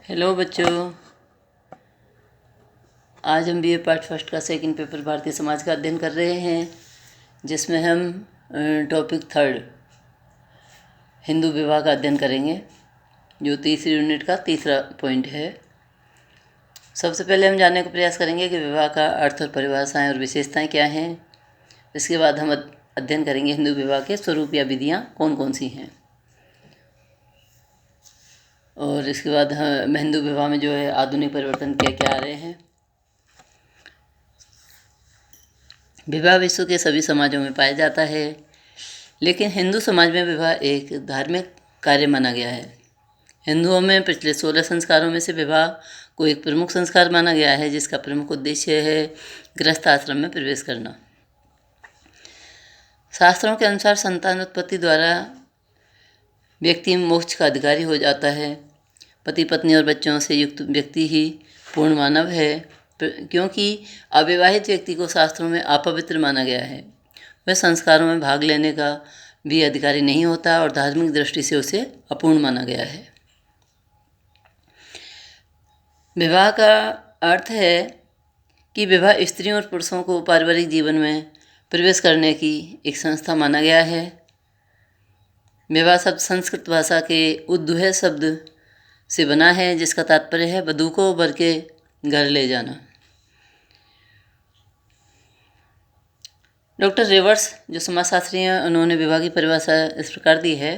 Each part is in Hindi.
हेलो बच्चों। आज हम बीए पार्ट फर्स्ट का सेकंड पेपर भारतीय समाज का अध्ययन कर रहे हैं, जिसमें हम टॉपिक थर्ड हिंदू विवाह का अध्ययन करेंगे, जो तीसरी यूनिट का तीसरा पॉइंट है। सबसे पहले हम जानने का प्रयास करेंगे कि विवाह का अर्थ और परिभाषाएं और विशेषताएं क्या हैं। इसके बाद हम अध्ययन करेंगे हिंदू विवाह के स्वरूप या विधियाँ कौन कौन सी हैं, और इसके बाद हम हिंदू विवाह में जो है आधुनिक परिवर्तन क्या क्या आ रहे हैं। विवाह विश्व के सभी समाजों में पाया जाता है, लेकिन हिंदू समाज में विवाह एक धार्मिक कार्य माना गया है। हिंदुओं में पिछले 16 संस्कारों में से विवाह को एक प्रमुख संस्कार माना गया है, जिसका प्रमुख उद्देश्य है गृहस्थ आश्रम में प्रवेश करना। शास्त्रों के अनुसार संतान उत्पत्ति द्वारा व्यक्ति मोक्ष का अधिकारी हो जाता है। पति पत्नी और बच्चों से युक्त व्यक्ति ही पूर्ण मानव है, क्योंकि अविवाहित व्यक्ति को शास्त्रों में अपवित्र माना गया है। वह संस्कारों में भाग लेने का भी अधिकारी नहीं होता और धार्मिक दृष्टि से उसे अपूर्ण माना गया है। विवाह का अर्थ है कि विवाह स्त्रियों और पुरुषों को पारिवारिक जीवन में प्रवेश करने की एक संस्था माना गया है। विवाह शब्द संस्कृत भाषा के उद्दुह शब्द से बना है, जिसका तात्पर्य है वधू को वर के घर ले जाना। डॉक्टर रिवर्स जो समाजशास्त्री हैं, उन्होंने विवाह की परिभाषा इस प्रकार दी है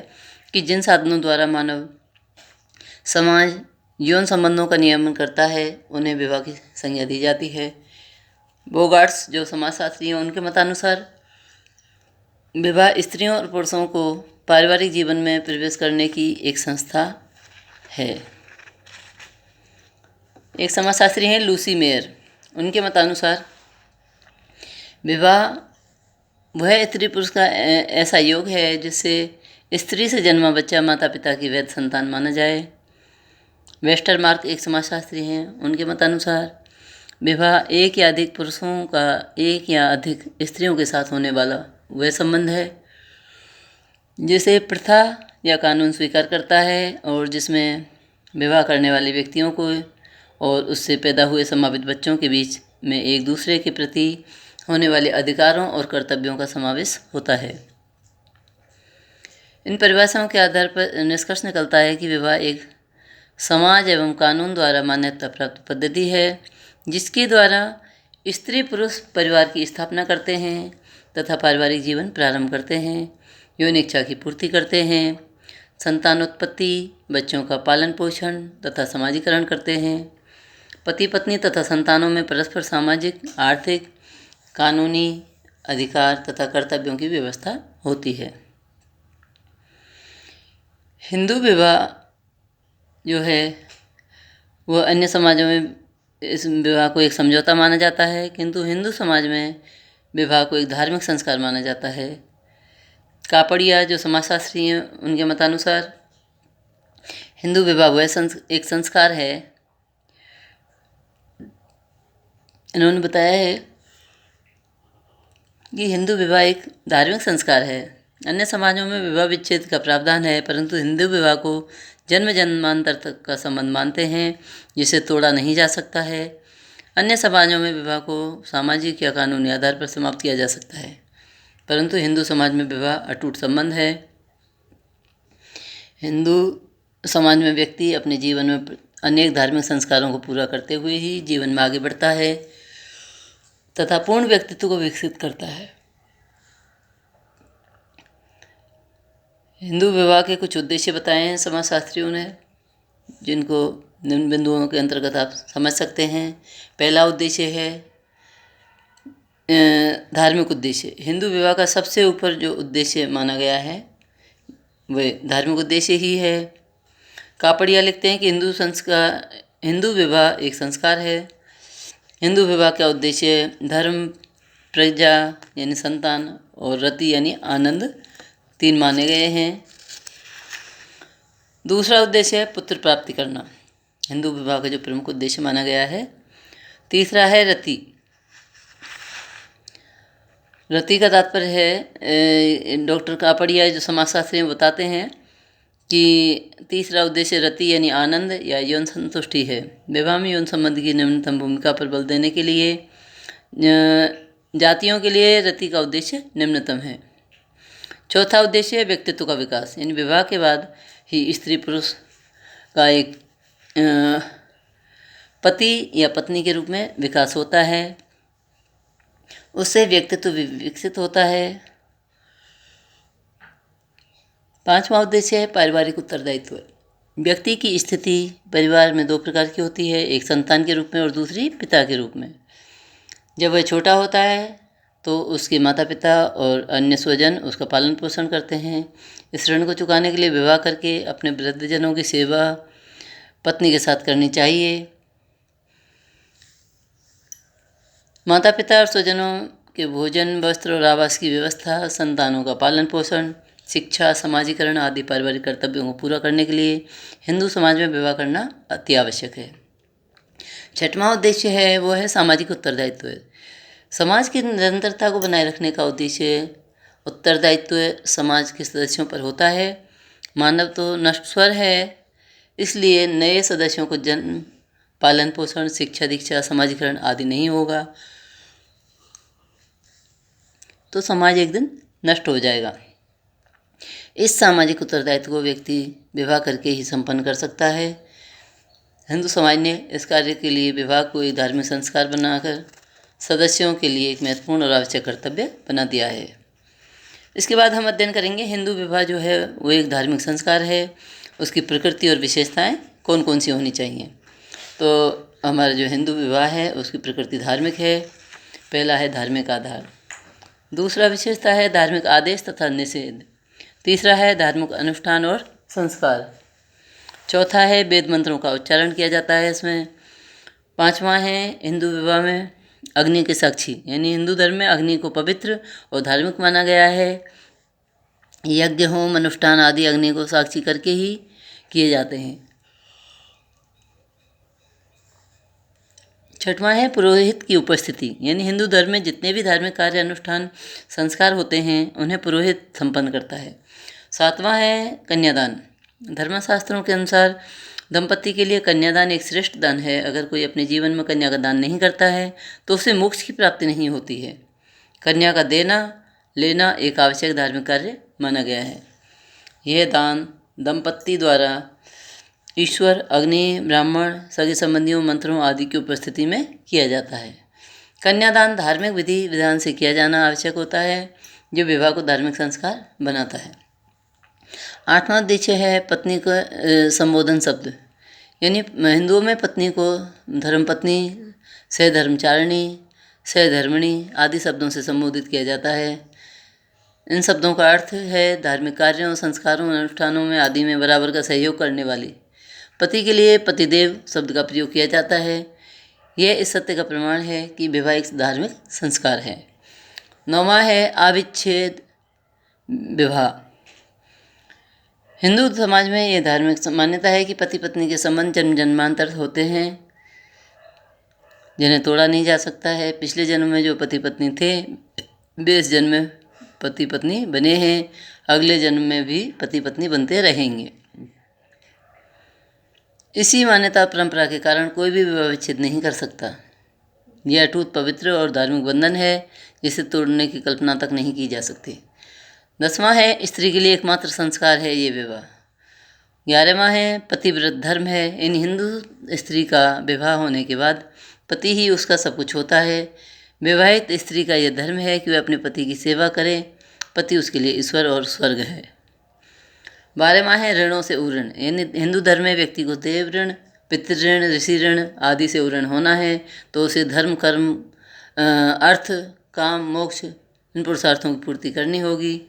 कि जिन साधनों द्वारा मानव समाज यौन संबंधों का नियमन करता है, उन्हें विवाह की संज्ञा दी जाती है। बोगार्ट्स जो समाजशास्त्री हैं, उनके मतानुसार विवाह स्त्रियों और पुरुषों को पारिवारिक जीवन में प्रवेश करने की एक संस्था है। एक समाजशास्त्री हैं लूसी मेयर, उनके मतानुसार विवाह वह स्त्री पुरुष का ऐसा योग है जिससे स्त्री से जन्मा बच्चा माता पिता की वैध संतान माना जाए। वेस्टरमार्क एक समाजशास्त्री हैं, उनके मतानुसार विवाह एक या अधिक पुरुषों का एक या अधिक स्त्रियों के साथ होने वाला वह संबंध है जिसे प्रथा या कानून स्वीकार करता है, और जिसमें विवाह करने वाले व्यक्तियों को और उससे पैदा हुए संभावित बच्चों के बीच में एक दूसरे के प्रति होने वाले अधिकारों और कर्तव्यों का समावेश होता है। इन परिभाषाओं के आधार पर निष्कर्ष निकलता है कि विवाह एक समाज एवं कानून द्वारा मान्यता प्राप्त पद्धति है, जिसके द्वारा स्त्री पुरुष परिवार की स्थापना करते हैं तथा पारिवारिक जीवन प्रारंभ करते हैं, यौन इच्छा की पूर्ति करते हैं, संतानोत्पत्ति, बच्चों का पालन पोषण तथा समाजीकरण करते हैं, पति पत्नी तथा संतानों में परस्पर सामाजिक, आर्थिक, कानूनी अधिकार तथा कर्तव्यों की व्यवस्था होती है। हिंदू विवाह जो है वह अन्य समाजों में इस विवाह को एक समझौता माना जाता है, किंतु हिंदू समाज में विवाह को एक धार्मिक संस्कार माना जाता है। कापड़िया जो समाजशास्त्री हैं, उनके मतानुसार हिंदू विवाह वह एक संस्कार है। इन्होंने बताया है कि हिंदू विवाह एक धार्मिक संस्कार है। अन्य समाजों में विवाह विच्छेद का प्रावधान है, परंतु हिंदू विवाह को जन्म जन्मांतर तक का संबंध मानते हैं, जिसे तोड़ा नहीं जा सकता है। अन्य समाजों में विवाह को सामाजिक या कानूनी आधार पर समाप्त किया जा सकता है, परंतु हिंदू समाज में विवाह अटूट संबंध है। हिंदू समाज में व्यक्ति अपने जीवन में अनेक धार्मिक संस्कारों को पूरा करते हुए ही जीवन में आगे बढ़ता है तथा पूर्ण व्यक्तित्व को विकसित करता है। हिंदू विवाह के कुछ उद्देश्य बताए हैं समाजशास्त्रियों ने, जिनको निम्न बिंदुओं के अंतर्गत आप समझ सकते हैं। पहला उद्देश्य है धार्मिक उद्देश्य। हिंदू विवाह का सबसे ऊपर जो उद्देश्य माना गया है वह धार्मिक उद्देश्य ही है। कापड़िया लिखते हैं कि हिंदू विवाह एक संस्कार है। हिंदू विवाह का उद्देश्य धर्म, प्रजा यानी संतान और रति यानी आनंद 3 माने गए हैं। दूसरा उद्देश्य है पुत्र प्राप्ति करना, हिंदू विवाह का जो प्रमुख उद्देश्य माना गया है। तीसरा है रति। रति का तात्पर्य है डॉक्टर कापड़िया जो समाजशास्त्री बताते हैं कि तीसरा उद्देश्य रति यानी आनंद या यौन संतुष्टि है। विवाह में यौन संबंध की निम्नतम भूमिका पर बल देने के लिए जातियों के लिए रति का उद्देश्य निम्नतम है। चौथा उद्देश्य है व्यक्तित्व का विकास, यानी विवाह के बाद ही स्त्री पुरुष का एक पति या पत्नी के रूप में विकास होता है, उससे व्यक्तित्व विकसित होता है। पांचवा उद्देश्य है पारिवारिक उत्तरदायित्व। व्यक्ति की स्थिति परिवार में दो प्रकार की होती है, एक संतान के रूप में और दूसरी पिता के रूप में। जब वह छोटा होता है तो उसके माता पिता और अन्य स्वजन उसका पालन पोषण करते हैं। इस ऋण को चुकाने के लिए विवाह करके अपने वृद्धजनों की सेवा पत्नी के साथ करनी चाहिए। माता पिता और स्वजनों के भोजन, वस्त्र और आवास की व्यवस्था, संतानों का पालन पोषण, शिक्षा, समाजीकरण आदि पारिवारिक कर्तव्यों को पूरा करने के लिए हिंदू समाज में विवाह करना अति आवश्यक है। छठवां उद्देश्य है वो है सामाजिक उत्तरदायित्व। समाज की निरंतरता को बनाए रखने का उद्देश्य उत्तरदायित्व समाज के सदस्यों पर होता है। मानव तो नश्वर है, इसलिए नए सदस्यों को जन्म, पालन पोषण, शिक्षा दीक्षा, समाजीकरण आदि नहीं होगा तो समाज एक दिन नष्ट हो जाएगा। इस सामाजिक उत्तरदायित्व को व्यक्ति विवाह करके ही संपन्न कर सकता है। हिंदू समाज ने इस कार्य के लिए विवाह को एक धार्मिक संस्कार बनाकर सदस्यों के लिए एक महत्वपूर्ण और आवश्यक कर्तव्य बना दिया है। इसके बाद हम अध्ययन करेंगे हिंदू विवाह जो है वो एक धार्मिक संस्कार है, उसकी प्रकृति और विशेषताएं कौन कौन सी होनी चाहिए। तो हमारा जो हिंदू विवाह है उसकी प्रकृति धार्मिक है। पहला है धार्मिक आधार, दूसरा विशेषता है धार्मिक आदेश तथा निषेध, तीसरा है धार्मिक अनुष्ठान और संस्कार, चौथा है वेद मंत्रों का उच्चारण किया जाता है इसमें, पांचवा है हिंदू विवाह में अग्नि के साक्षी, यानी हिंदू धर्म में अग्नि को पवित्र और धार्मिक माना गया है। यज्ञ, होम, अनुष्ठान आदि अग्नि को साक्षी करके ही किए जाते हैं। छठवां है पुरोहित की उपस्थिति, यानी हिंदू धर्म में जितने भी धार्मिक कार्य, अनुष्ठान, संस्कार होते हैं उन्हें पुरोहित संपन्न करता है। सातवां है कन्यादान। धर्मशास्त्रों के अनुसार दंपति के लिए कन्यादान एक श्रेष्ठ दान है। अगर कोई अपने जीवन में कन्या का दान नहीं करता है तो उसे मोक्ष की प्राप्ति नहीं होती है। कन्या का देना लेना एक आवश्यक धार्मिक कार्य माना गया है। यह दान दंपति द्वारा ईश्वर, अग्नि, ब्राह्मण, सगे संबंधियों, मंत्रों आदि की उपस्थिति में किया जाता है। कन्यादान धार्मिक विधि विधान से किया जाना आवश्यक होता है, जो विवाह को धार्मिक संस्कार बनाता है। आठवां उद्देश्य है पत्नी का संबोधन शब्द, यानी हिंदुओं में पत्नी को धर्मपत्नी, सहधर्मचारिणी, सहधर्मिणी आदि शब्दों से संबोधित किया जाता है। इन शब्दों का अर्थ है धार्मिक कार्यों, संस्कारों, अनुष्ठानों में आदि में बराबर का सहयोग करने वाली। पति के लिए पतिदेव शब्द का प्रयोग किया जाता है। यह इस सत्य का प्रमाण है कि विवाह एक धार्मिक संस्कार है। नौवां है अविच्छेद विवाह। हिंदू समाज में यह धार्मिक मान्यता है कि पति पत्नी के संबंध जन्म जन्मांतर होते हैं, जिन्हें तोड़ा नहीं जा सकता है। पिछले जन्म में जो पति पत्नी थे वे इस जन्म में पति पत्नी बने हैं, अगले जन्म में भी पति पत्नी बनते रहेंगे। इसी मान्यता परंपरा के कारण कोई भी विवाह विच्छेद नहीं कर सकता। यह अटूट, पवित्र और धार्मिक बंधन है जिसे तोड़ने की कल्पना तक नहीं की जा सकती। 10वां है स्त्री के लिए एकमात्र संस्कार है ये विवाह। 11वां है पतिव्रत धर्म है। इन हिंदू स्त्री का विवाह होने के बाद पति ही उसका सब कुछ होता है। विवाहित स्त्री का यह धर्म है कि वह अपने पति की सेवा करे। पति उसके लिए ईश्वर और स्वर्ग है। 12वां है ऋणों से उऋण, यानी हिंदू धर्म में व्यक्ति को देव ऋण, पितृ ऋण, ऋषि ऋण आदि से उऋण होना है तो उसे धर्म, कर्म, अर्थ, काम, मोक्ष इन पुरुषार्थों की पूर्ति करनी होगी।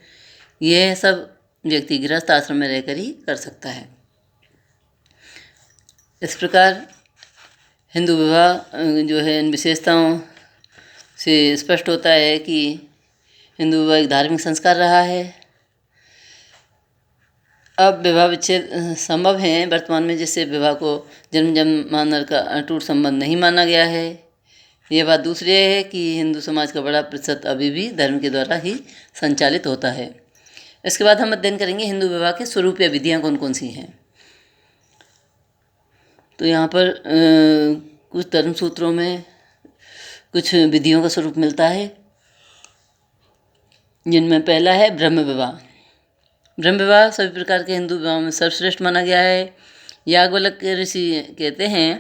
यह सब व्यक्ति गृहस्थ आश्रम में रहकर ही कर सकता है। इस प्रकार हिंदू विवाह जो है इन विशेषताओं से स्पष्ट होता है कि हिंदू विवाह एक धार्मिक संस्कार रहा है। अब विवाह विच्छेद संभव है वर्तमान में, जिससे विवाह को जन्म जन्मांतर का अटूट संबंध नहीं माना गया है। यह बात दूसरी है कि हिंदू समाज का बड़ा प्रतिशत अभी भी धर्म के द्वारा ही संचालित होता है। इसके बाद हम अध्ययन करेंगे हिंदू विवाह के स्वरूप या विधियाँ कौन कौन सी हैं। तो यहाँ पर कुछ धर्म सूत्रों में कुछ विधियों का स्वरूप मिलता है, जिनमें पहला है ब्रह्म विवाह। ब्रह्म विवाह सभी प्रकार के हिंदू विवाह में सर्वश्रेष्ठ माना गया है। याज्ञवल्क्य ऋषि कहते हैं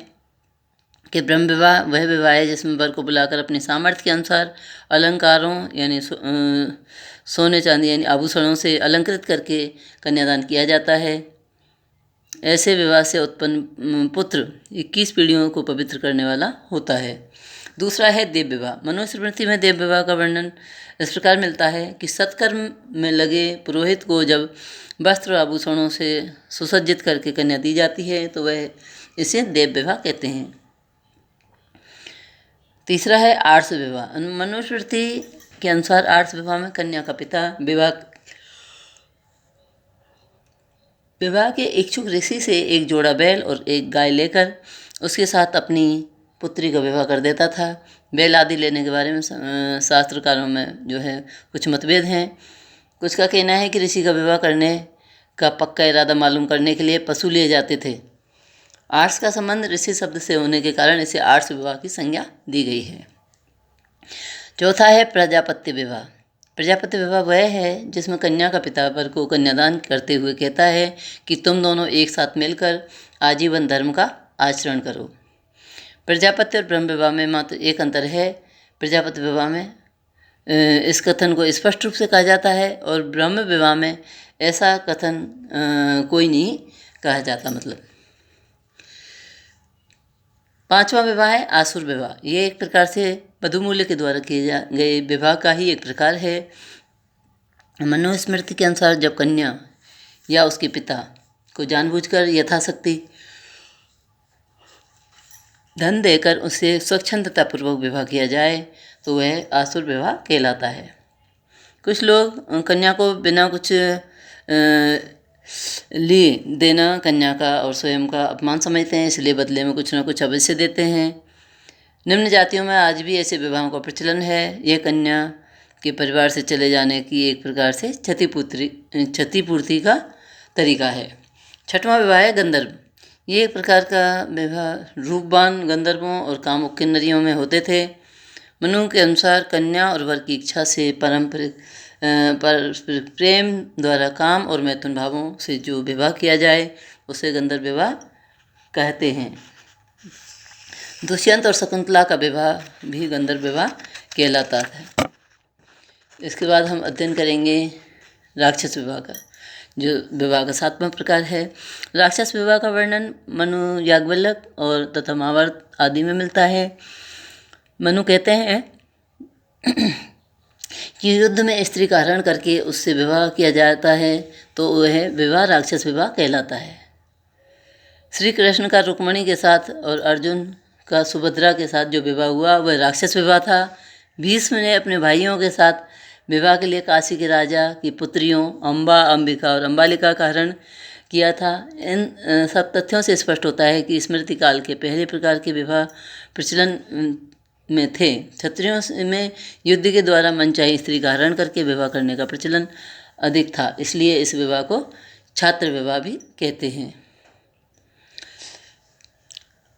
कि ब्रह्म विवाह वह विवाह है जिसमें वर को बुलाकर अपने सामर्थ्य के अनुसार अलंकारों यानी सोने चांदी यानी आभूषणों से अलंकृत करके कन्यादान किया जाता है। ऐसे विवाह से उत्पन्न पुत्र 21 पीढ़ियों को पवित्र करने वाला होता है। दूसरा है देव विवाह। मनुस्मृति में देव विवाह का वर्णन इस प्रकार मिलता है कि सत्कर्म में लगे पुरोहित को जब वस्त्र आभूषणों से सुसज्जित करके कन्या दी जाती है तो वह इसे देव विवाह कहते हैं। तीसरा है आर्ष विवाह। मनुस्मृति के अनुसार आर्ष विवाह में कन्या का पिता विवाह के इच्छुक ऋषि से एक जोड़ा बैल और एक गाय लेकर उसके साथ अपनी पुत्री का विवाह कर देता था। बैल आदि लेने के बारे में शास्त्रकारों में जो है कुछ मतभेद हैं। कुछ का कहना है कि ऋषि का विवाह करने का पक्का इरादा मालूम करने के लिए पशु लिए जाते थे। आर्ष का संबंध ऋषि शब्द से होने के कारण इसे आर्ष विवाह की संज्ञा दी गई है। चौथा है प्रजापत्य विवाह। प्रजापत्य विवाह वह है जिसमें कन्या का पिता वर को कन्यादान करते हुए कहता है कि तुम दोनों एक साथ मिलकर आजीवन धर्म का आचरण करो। प्रजापत्य और ब्रह्म विवाह में मात्र एक अंतर है। प्रजापत्य विवाह में इस कथन को स्पष्ट रूप से कहा जाता है और ब्रह्म विवाह में ऐसा कथन कोई नहीं कहा जाता। मतलब पांचवा विवाह है आसुर विवाह। ये एक प्रकार से वधूमूल्य के द्वारा किए गए विवाह का ही एक प्रकार है। मनुस्मृति के अनुसार जब कन्या या उसके पिता को जानबूझकर यथाशक्ति धन देकर उसे स्वच्छंदतापूर्वक विवाह किया जाए तो वह आसुर विवाह कहलाता है। कुछ लोग कन्या को बिना कुछ लिए देना कन्या का और स्वयं का अपमान समझते हैं, इसलिए बदले में कुछ ना कुछ अवश्य देते हैं। निम्न जातियों में आज भी ऐसे विवाहों का प्रचलन है। यह कन्या के परिवार से चले जाने की एक प्रकार से क्षतिपूर्ति का तरीका है। छठवां विवाह है गंधर्व। ये एक प्रकार का विवाह रूपवान गंधर्वों और कामुक किन्नरियों में होते थे। मनु के अनुसार कन्या और वर की इच्छा से पारंपरिक प्रेम द्वारा काम और मैथुन भावों से जो विवाह किया जाए उसे गंधर्व विवाह कहते हैं। दुष्यंत और शकुंतला का विवाह भी गंधर्व विवाह कहलाता है। इसके बाद हम अध्ययन करेंगे राक्षस विवाह का, जो विवाह का सातवां प्रकार है। राक्षस विवाह का वर्णन मनु, याज्ञवल्क्य और तथा महाभारत आदि में मिलता है। मनु कहते हैं कि युद्ध में स्त्री का हरण करके उससे विवाह किया जाता है तो वह विवाह राक्षस विवाह कहलाता है। श्री कृष्ण का रुक्मिणी के साथ और अर्जुन का सुभद्रा के साथ जो विवाह हुआ वह राक्षस विवाह था। भीष्म ने अपने भाइयों के साथ विवाह के लिए काशी के राजा की पुत्रियों अम्बा, अंबिका और अम्बालिका का हरण किया था। इन सब तथ्यों से स्पष्ट होता है कि स्मृति काल के पहले प्रकार के विवाह प्रचलन में थे। क्षत्रियों में युद्ध के द्वारा मनचाही स्त्री का हरण करके विवाह करने का प्रचलन अधिक था, इसलिए इस विवाह को छात्र विवाह भी कहते हैं।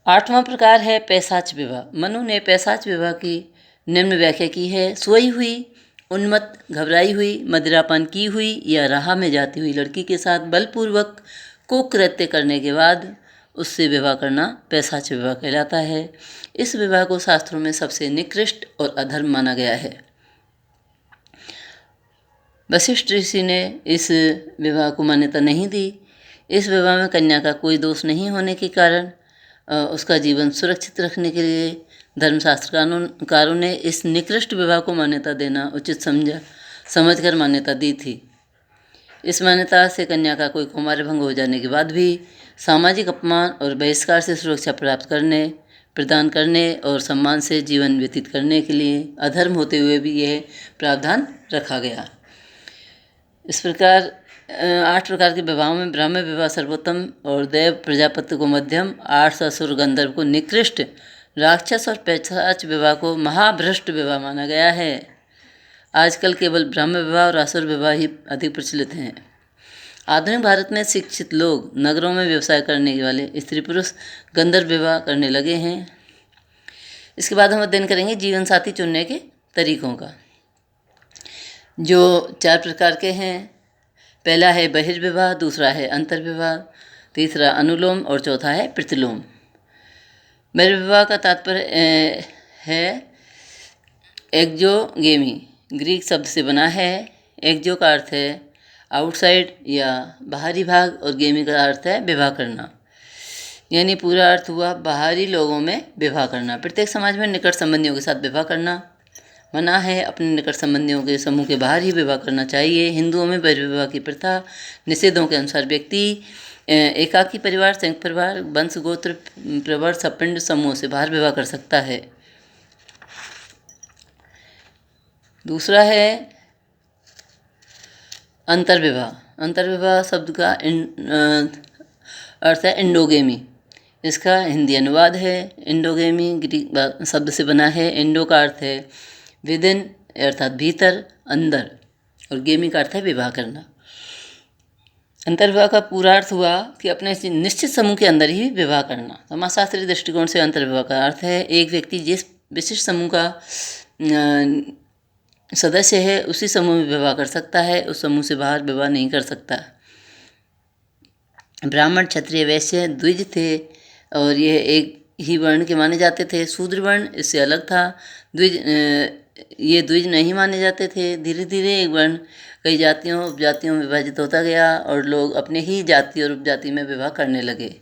आठवां प्रकार है पैशाच विवाह। मनु ने पैशाच विवाह की निम्न व्याख्या की है। सोई हुई, उन्मत्त, घबराई हुई, मदिरापान की हुई या राह में जाती हुई लड़की के साथ बलपूर्वक कुकृत्य करने के बाद उससे विवाह करना पैशाच विवाह कहलाता है। इस विवाह को शास्त्रों में सबसे निकृष्ट और अधर्म माना गया है। वशिष्ठ ऋषि ने इस विवाह को मान्यता नहीं दी। इस विवाह में कन्या का कोई दोष नहीं होने के कारण उसका जीवन सुरक्षित रखने के लिए धर्मशास्त्रकारों ने इस निकृष्ट विवाह को मान्यता देना उचित समझकर मान्यता दी थी। इस मान्यता से कन्या का कोई कौमार्य भंग हो जाने के बाद भी सामाजिक अपमान और बहिष्कार से सुरक्षा प्रदान करने और सम्मान से जीवन व्यतीत करने के लिए अधर्म होते हुए भी यह प्रावधान रखा गया। इस प्रकार 8 प्रकार के विवाहों में ब्राह्मण विवाह सर्वोत्तम और देव प्रजापति को मध्यम, आर्ष, असुर, गंधर्व को निकृष्ट, राक्षस और पैशाच विवाह को महाभ्रष्ट विवाह माना गया है। आजकल केवल ब्राह्म विवाह और आसुर विवाह ही अधिक प्रचलित हैं। आधुनिक भारत में शिक्षित लोग नगरों में व्यवसाय करने वाले स्त्री पुरुष गंधर्व विवाह करने लगे हैं। इसके बाद हम अध्ययन करेंगे जीवन साथी चुनने के तरीकों का, जो 4 प्रकार के हैं। पहला है बहिर्विवाह, दूसरा है अंतर्विवाह, तीसरा अनुलोम और चौथा है प्रतिलोम। बहिर्विवाह का तात्पर्य है एक्जोगेमी, ग्रीक शब्द से बना है। एक्जो का अर्थ है आउटसाइड या बाहरी भाग और गेमी का अर्थ है विवाह करना, यानी पूरा अर्थ हुआ बाहरी लोगों में विवाह करना। प्रत्येक समाज में निकट संबंधियों के साथ विवाह करना मना है। अपने निकट संबंधियों के समूह के बाहर ही विवाह करना चाहिए। हिंदुओं में बहिर्विवाह की प्रथा निषेधों के अनुसार व्यक्ति एकाकी परिवार, संयुक्त परिवार, वंश, गोत्र, प्रवर, सपिंड समूह से बाहर विवाह कर सकता है। दूसरा है अंतर्विवाह। अंतर्विवाह शब्द का अर्थ है इंडोगेमी। इसका हिंदी अनुवाद है इंडोगेमी, ग्रीक शब्द से बना है। इंडो का अर्थ है विद इन अर्थात भीतर, अंदर, और गेमी का अर्थ है विवाह करना। अंतर्विवाह का पूरा अर्थ हुआ कि अपने निश्चित समूह के अंदर ही विवाह करना। समाजशास्त्रीय दृष्टिकोण से अंतर्विवाह का अर्थ है एक व्यक्ति जिस विशिष्ट समूह का सदस्य है उसी समूह में विवाह कर सकता है, उस समूह से बाहर विवाह नहीं कर सकता। ब्राह्मण, क्षत्रिय, वैश्य द्विज थे और ये एक ही वर्ण के माने जाते थे। शूद्र वर्ण इससे अलग था। ये द्विज नहीं माने जाते थे। धीरे धीरे एक वर्ण कई जातियों उपजातियों में विभाजित होता गया और लोग अपने ही जाति और उपजाति में विवाह करने लगे।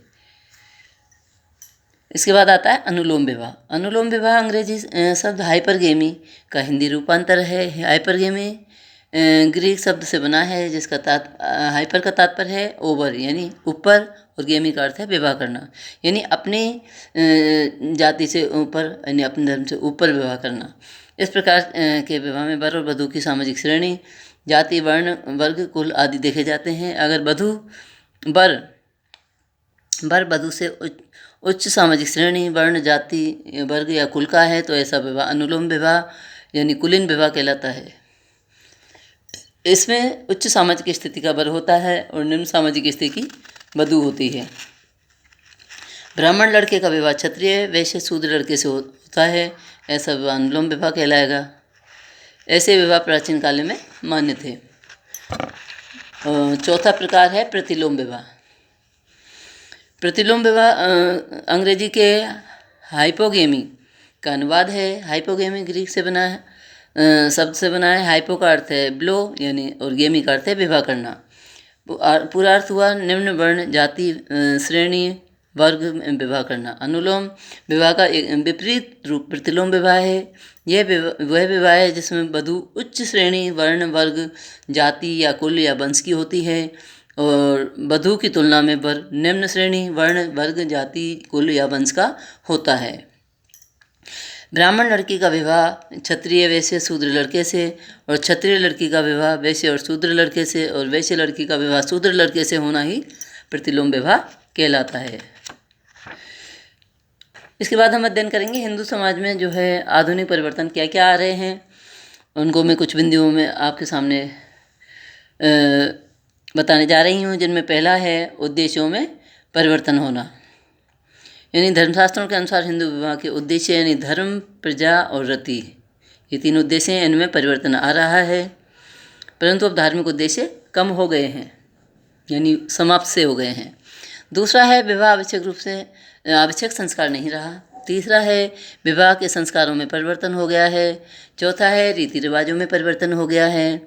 इसके बाद आता है अनुलोम विवाह। अनुलोम विवाह अंग्रेजी शब्द हाइपरगेमी का हिंदी रूपांतर है। हाइपरगेमी ग्रीक शब्द से बना है जिसका हाइपर का तात्पर्य है ओवर यानी ऊपर और गेमी का अर्थ है विवाह करना, यानी अपनी जाति से ऊपर यानी अपने धर्म से ऊपर विवाह करना। इस प्रकार के विवाह में वर और वधू की सामाजिक श्रेणी, जाति, वर्ण, वर्ग, कुल आदि देखे जाते हैं। अगर वर वधू से उच्च सामाजिक श्रेणी, वर्ण, जाति, वर्ग या कुल का है तो ऐसा विवाह अनुलोम विवाह यानी कुलीन विवाह कहलाता है। इसमें उच्च सामाजिक स्थिति का वर होता है और निम्न सामाजिक स्थिति की वधू होती है। ब्राह्मण लड़के का विवाह क्षत्रिय, वैश्य, शूद्र लड़के से होता है, ऐसा विवाह अनुलोम विवाह कहलाएगा। ऐसे विवाह प्राचीन काल में मान्य थे। चौथा प्रकार है प्रतिलोम विवाह। प्रतिलोम विवाह अंग्रेजी के हाइपोगेमी का अनुवाद है। हाइपोगेमी ग्रीक से बना है शब्द से बना है। हाइपो का अर्थ है ब्लो यानी और गेमी का अर्थ है विवाह करना। पूरा अर्थ हुआ निम्न वर्ण, जाति, श्रेणी, वर्ग में विवाह करना। अनुलोम विवाह का एक विपरीत रूप प्रतिलोम विवाह है। यह वह विवाह है जिसमें वधू उच्च श्रेणी, वर्ण, वर्ग, जाति या कुल या वंश की होती है और वधू की तुलना में वर निम्न श्रेणी, वर्ण, वर्ग, जाति, कुल या वंश का होता है। ब्राह्मण लड़की का विवाह क्षत्रिय, वैश्य, शूद्र लड़के से और क्षत्रिय लड़की का विवाह वैश्य और शूद्र लड़के से और वैश्य लड़की का विवाह शूद्र लड़के से होना ही प्रतिलोम विवाह कहलाता है। इसके बाद हम अध्ययन करेंगे हिंदू समाज में जो है आधुनिक परिवर्तन क्या क्या आ रहे हैं, उनको मैं कुछ बिंदुओं में आपके सामने बताने जा रही हूँ, जिनमें पहला है उद्देश्यों में परिवर्तन होना। यानी धर्मशास्त्रों के अनुसार हिंदू विवाह के उद्देश्य यानी धर्म, प्रजा और रति, ये 3 उद्देश्य हैं। इनमें परिवर्तन आ रहा है, परंतु अब धार्मिक उद्देश्य कम हो गए हैं यानी समाप्त से हो गए हैं। दूसरा है विवाह आवश्यक संस्कार नहीं रहा। तीसरा है विवाह के संस्कारों में परिवर्तन हो गया है। चौथा है रीति रिवाजों में परिवर्तन हो गया है।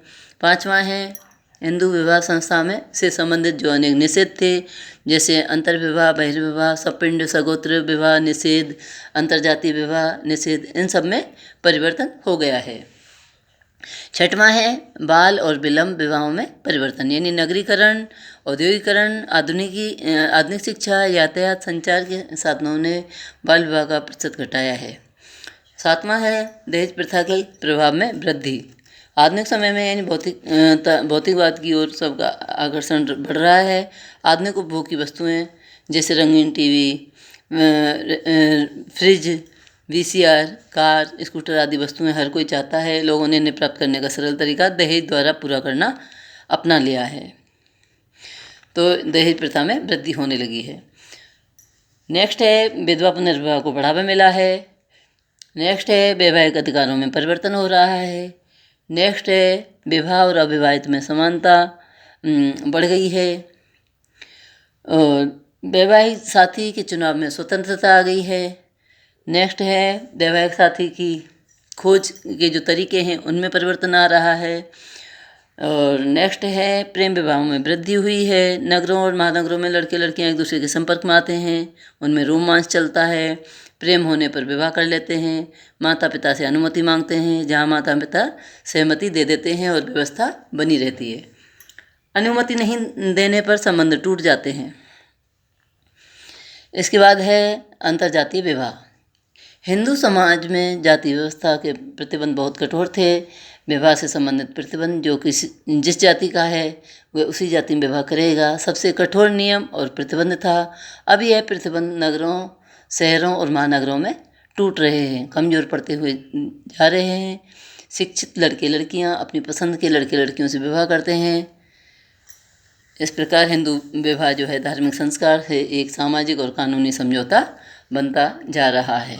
पांचवा है हिंदू विवाह संस्था में से संबंधित जो अनेक निषेध थे, जैसे अंतर्विवाह, बहिर्विवाह, सपिंड, सगोत्र विवाह निषेध, अंतर्जातीय विवाह निषेध, इन सब में परिवर्तन हो गया है। छठवां है बाल और विलंब विवाहों में परिवर्तन, यानी नगरीकरण, औद्योगिकरण, आधुनिक शिक्षा, यातायात, संचार के साधनों ने बाल विवाह का प्रतिशत घटाया है। सातवां है दहेज प्रथा के प्रभाव में वृद्धि। आधुनिक समय में यानी भौतिकवाद की ओर सबका आकर्षण बढ़ रहा है। आधुनिक उपभोग की वस्तुएं जैसे रंगीन TV, fridge, VCR, car, scooter आदि वस्तुएं हर कोई चाहता है। लोगों ने इन्हें प्राप्त करने का सरल तरीका दहेज द्वारा पूरा करना अपना लिया है, तो दहेज प्रथा में वृद्धि होने लगी है। नेक्स्ट है विधवा पुनर्विवाह को बढ़ावा मिला है। नेक्स्ट है वैवाहिक अधिकारों में परिवर्तन हो रहा है। नेक्स्ट है विवाह और अविवाहित में समानता बढ़ गई है। और वैवाहिक साथी के चुनाव में स्वतंत्रता आ गई है। नेक्स्ट है वैवाहिक साथी की खोज के जो तरीके हैं उनमें परिवर्तन आ रहा है। और नेक्स्ट है प्रेम विवाहों में वृद्धि हुई है। नगरों और महानगरों में लड़के लड़कियां एक दूसरे के संपर्क में आते हैं, उनमें रोमांस चलता है, प्रेम होने पर विवाह कर लेते हैं, माता पिता से अनुमति मांगते हैं, जहां माता पिता सहमति दे देते हैं और व्यवस्था बनी रहती है। अनुमति नहीं देने पर संबंध टूट जाते हैं। इसके बाद है अंतर्जातीय विवाह। हिंदू समाज में जाति व्यवस्था के प्रतिबंध बहुत कठोर थे। विवाह से संबंधित प्रतिबंध जो किसी जिस जाति का है वह उसी जाति में विवाह करेगा, सबसे कठोर नियम और प्रतिबंध था। अब यह प्रतिबंध नगरों, शहरों और महानगरों में टूट रहे हैं, कमज़ोर पड़ते हुए जा रहे हैं। शिक्षित लड़के लड़कियां अपनी पसंद के लड़के लड़कियों से विवाह करते हैं। इस प्रकार हिंदू विवाह जो है धार्मिक संस्कार से एक सामाजिक और कानूनी समझौता बनता जा रहा है।